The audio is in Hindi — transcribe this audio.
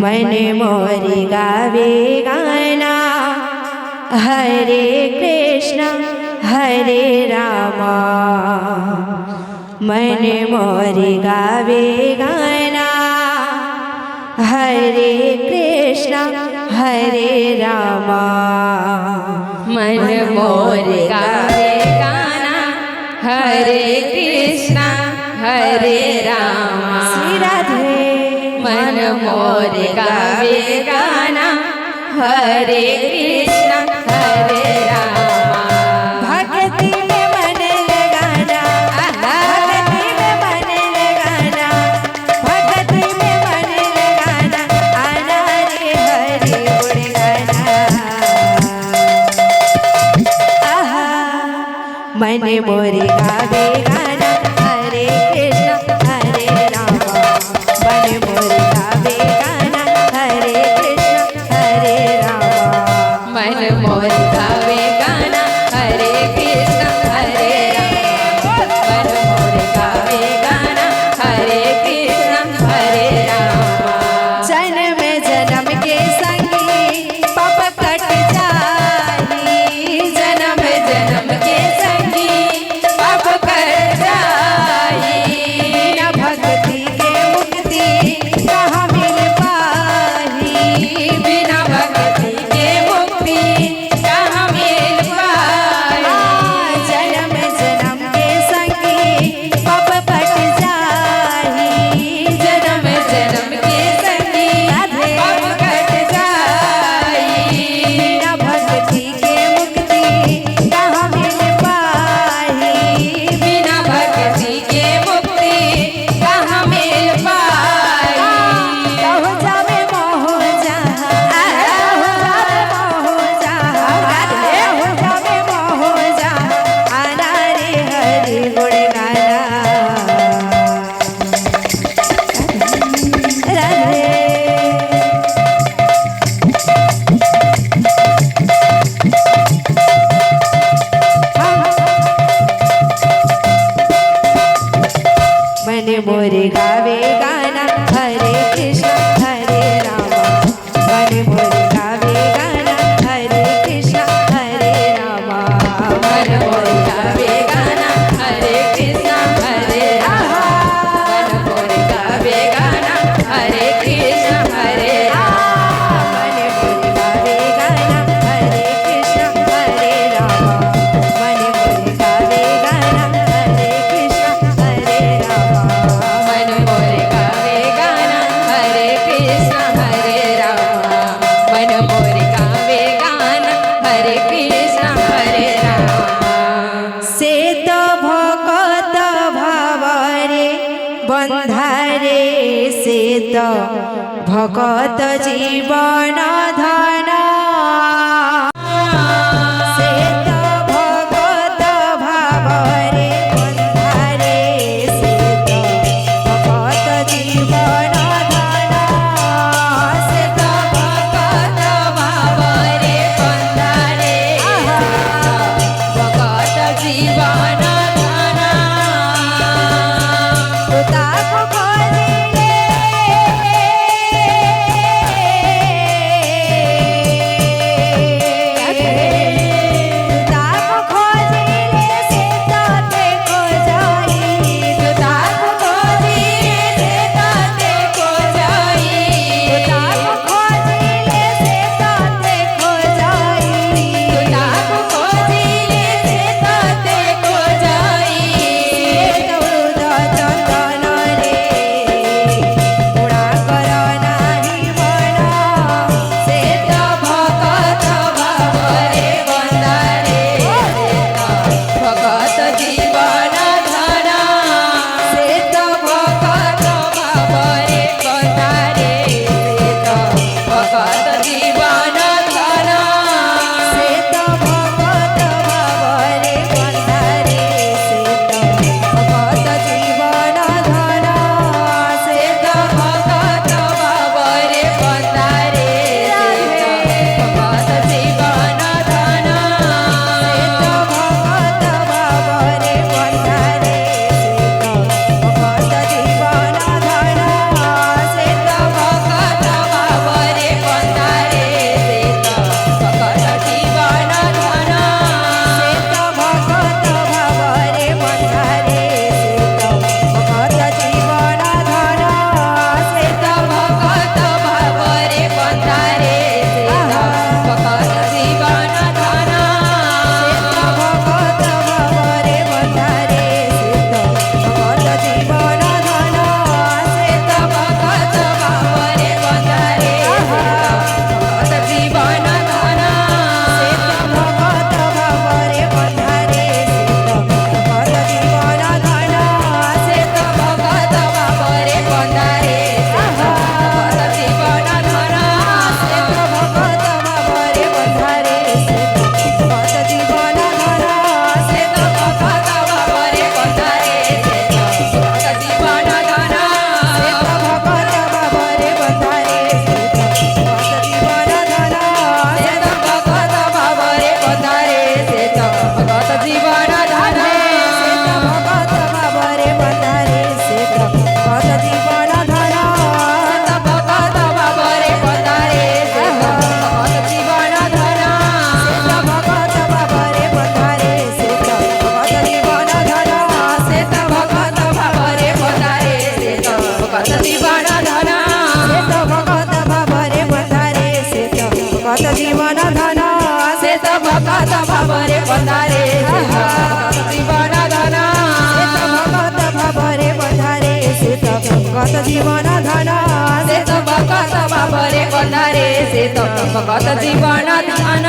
मन मोरी गावे गाना हरे कृष्ण हरे रामा। मन मोरी गावे गाना हरे कृष्ण हरे रामा। मन मोर गावे गाना हरे कृष्णा हरे रामा। श्री राधे। मन मोर गावे गाना हरे कृष्णा हरे रामा। भक्ति में मन लगाना, भक्ति में मन लगाना, भक्ति में मन लगाना, आना रे हरि गुण गाना। आहा मन मोरी गावे गाना हरे कृष्ण हरे रामा। मन मोरी गावे गाना हरे कृष्ण हरे रामा। मन मोर गावे गाना हरे कृष्णा हरे रामा। मन मोर गावे गाना हरे कृष्णा हरे रामा। जन्म जन्म के संगी पाप कट जाई। जन्म जन्म के संगी पाप कट जाई। बिना भक्ति के मुक्ति कहाँ मिल पाही। बिना भक्ति के मुक्ति कहाँ मिल पाई। जन्म जन्म के संगी पाप कट जाई। जन्म जन्म के संगी पाप कट जाई। बिना भक्ति के मुक्ति कहाँ मिल पाही। बिना भक्ति के मुक्ति कहाँ मिल पाई। कहो जावे मोह जहाँ, कहो जावे मोह जहाँ, कहो जावे मोह जहाँ, आना रे हरि गुण गाना। राधे। मन मोरे गावे गाना हरे कृष्ण हरे रामा। मन मोरे गावे गाना हरे कृष्ण हरे रामा। मन मोर गावे गाना हरे कृष्णा हरे रामा। मन मोर गावे गाना हरे कृष्णा हरे रामा। मन मोरे गावे गाना हरे कृष्ण हरे रामा। मन मोरे गावे गाना हरे कृष्ण हरे रामा। मन मोर गावे गाना हरे कृष्णा हरे रामा। मन मोर गावे गाना हरे कृष्णा हरे रामा। से तो भगत भावरे बंधारे से तो भगत जीवन धन। से तो भगत भावरे बंधारे से तो भगत जीवन धन। से तो भगत भावरे बंधारे भगत जीवन धना। ताको खोली रे ભગત જીવન ધન से तो भगत भावरे पधारे जीवन धन ભગત ભાવરે વધારે છે તો ભગત જીવન ધન से तो भगत भावरे पधारे से तो भगत जीवन धन